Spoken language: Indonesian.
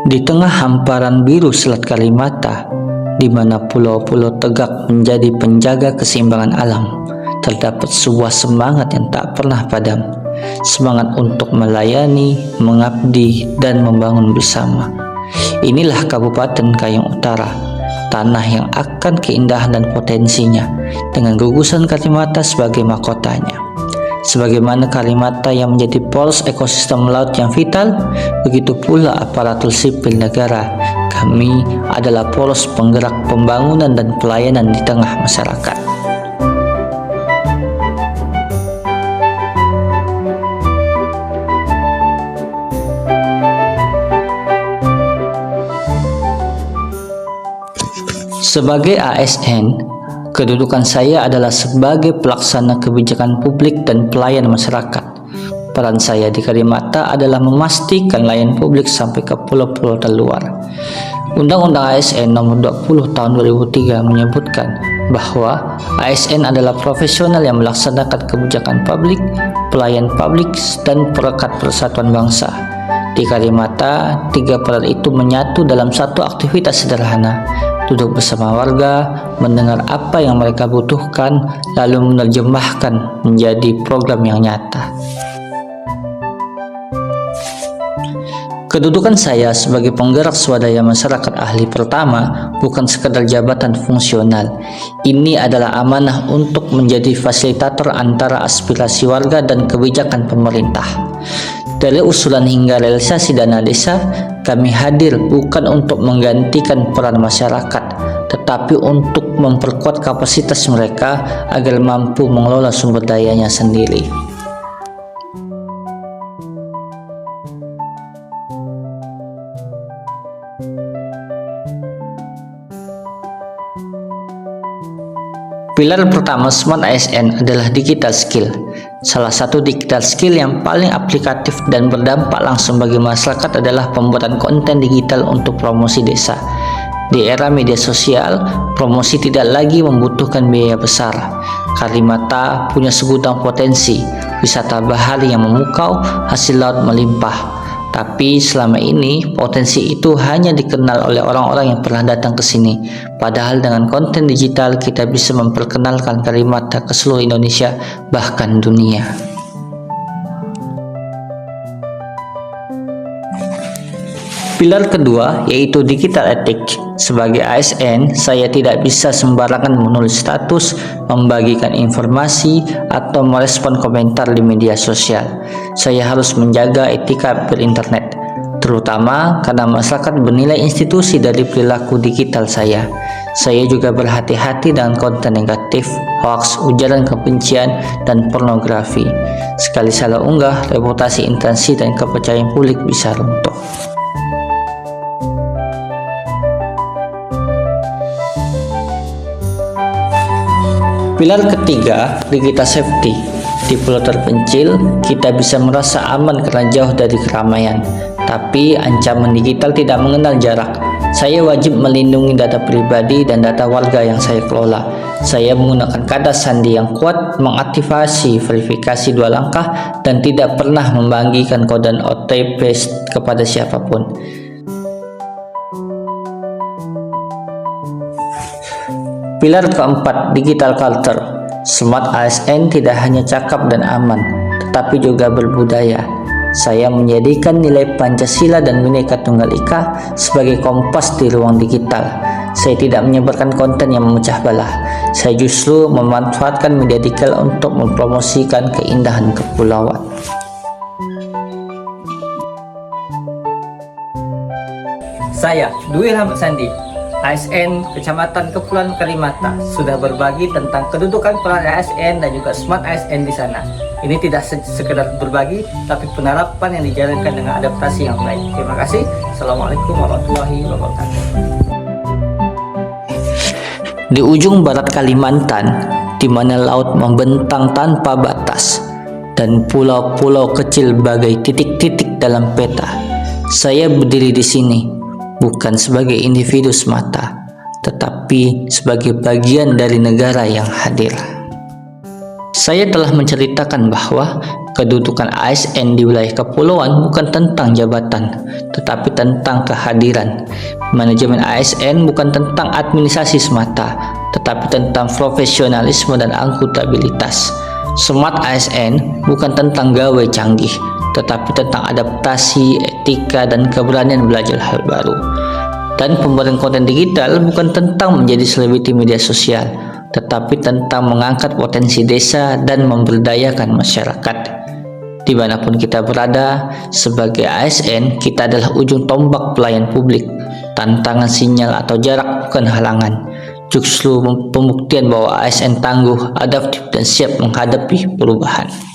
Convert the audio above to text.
Di tengah hamparan biru Selat Kalimata, di mana pulau-pulau tegak menjadi penjaga keseimbangan alam, terdapat sebuah semangat yang tak pernah padam. Semangat untuk melayani, mengabdi, dan membangun bersama. Inilah Kabupaten Kayong Utara, tanah yang akan keindahan dan potensinya, dengan gugusan Kalimata sebagai mahkotanya. Sebagaimana Kalimata yang menjadi poros ekosistem laut yang vital, begitu pula aparatur sipil negara. Kami adalah poros penggerak pembangunan dan pelayanan di tengah masyarakat. Sebagai ASN, kedudukan saya adalah sebagai pelaksana kebijakan publik dan pelayan masyarakat. Peran saya di Kalimata adalah memastikan layanan publik sampai ke pulau-pulau terluar. Undang-Undang ASN Nomor 20 Tahun 2003 menyebutkan bahwa ASN adalah profesional yang melaksanakan kebijakan publik, pelayan publik, dan perekat persatuan bangsa. Di Kalimata, tiga peran itu menyatu dalam satu aktivitas sederhana: duduk bersama warga, mendengar apa yang mereka butuhkan, lalu menerjemahkan menjadi program yang nyata. Kedudukan saya sebagai penggerak swadaya masyarakat ahli pertama bukan sekadar jabatan fungsional. Ini adalah amanah untuk menjadi fasilitator antara aspirasi warga dan kebijakan pemerintah. Dari usulan hingga realisasi dana desa, kami hadir bukan untuk menggantikan peran masyarakat, tetapi untuk memperkuat kapasitas mereka agar mampu mengelola sumber dayanya sendiri. Pilar pertama Smart ASN adalah digital skill. Salah satu digital skill yang paling aplikatif dan berdampak langsung bagi masyarakat adalah pembuatan konten digital untuk promosi desa. Di era media sosial, promosi tidak lagi membutuhkan biaya besar. Kalimata punya segudang potensi, wisata bahari yang memukau, hasil laut melimpah. Tapi selama ini potensi itu hanya dikenal oleh orang-orang yang pernah datang ke sini. Padahal dengan konten digital kita bisa memperkenalkan Kalimata ke seluruh Indonesia, bahkan dunia. Pilar kedua yaitu digital ethics. Sebagai ASN, saya tidak bisa sembarangan menulis status, membagikan informasi, atau merespon komentar di media sosial. Saya harus menjaga etika berinternet, terutama karena masyarakat menilai institusi dari perilaku digital saya. Saya juga berhati-hati dengan konten negatif, hoax, ujaran kebencian, dan pornografi. Sekali salah unggah, reputasi instansi dan kepercayaan publik bisa runtuh. Pilar ketiga, digital safety. Di pulau terpencil, kita bisa merasa aman karena jauh dari keramaian. Tapi ancaman digital tidak mengenal jarak. Saya wajib melindungi data pribadi dan data warga yang saya kelola. Saya menggunakan kata sandi yang kuat, mengaktifasi verifikasi 2 langkah, dan tidak pernah membagikan kode OTP kepada siapapun. Pilar keempat, digital culture. Smart ASN tidak hanya cakap dan aman, tetapi juga berbudaya. Saya menjadikan nilai Pancasila dan Bhinneka Tunggal Ika sebagai kompas di ruang digital. Saya tidak menyebarkan konten yang memecah belah. Saya justru memanfaatkan media digital untuk mempromosikan keindahan kepulauan. Saya, Dwi Rahmat Sandi, ASN Kecamatan Kepulauan Kalimata, sudah berbagi tentang kedudukan peran ASN dan juga Smart ASN di sana. Ini tidak sekedar berbagi, tapi penerapan yang dijalankan dengan adaptasi yang baik. Terima kasih. Assalamualaikum warahmatullahi wabarakatuh. Di ujung barat Kalimantan, di mana laut membentang tanpa batas dan pulau-pulau kecil bagai titik-titik dalam peta, saya berdiri di sini bukan sebagai individu semata, tetapi sebagai bagian dari negara yang hadir. Saya telah menceritakan bahwa Kedudukan ASN di wilayah kepulauan bukan tentang jabatan, tetapi tentang kehadiran. Manajemen ASN bukan tentang administrasi semata, tetapi tentang profesionalisme dan akuntabilitas. Smart ASN bukan tentang gawe canggih, tetapi tentang adaptasi, etika, dan keberanian belajar hal baru. Dan pembuatan konten digital bukan tentang menjadi selebriti media sosial, tetapi tentang mengangkat potensi desa dan memberdayakan masyarakat. Dimanapun kita berada, sebagai ASN, kita adalah ujung tombak pelayan publik. Tantangan sinyal atau jarak bukan halangan, justru pembuktian bahwa ASN tangguh, adaptif, dan siap menghadapi perubahan.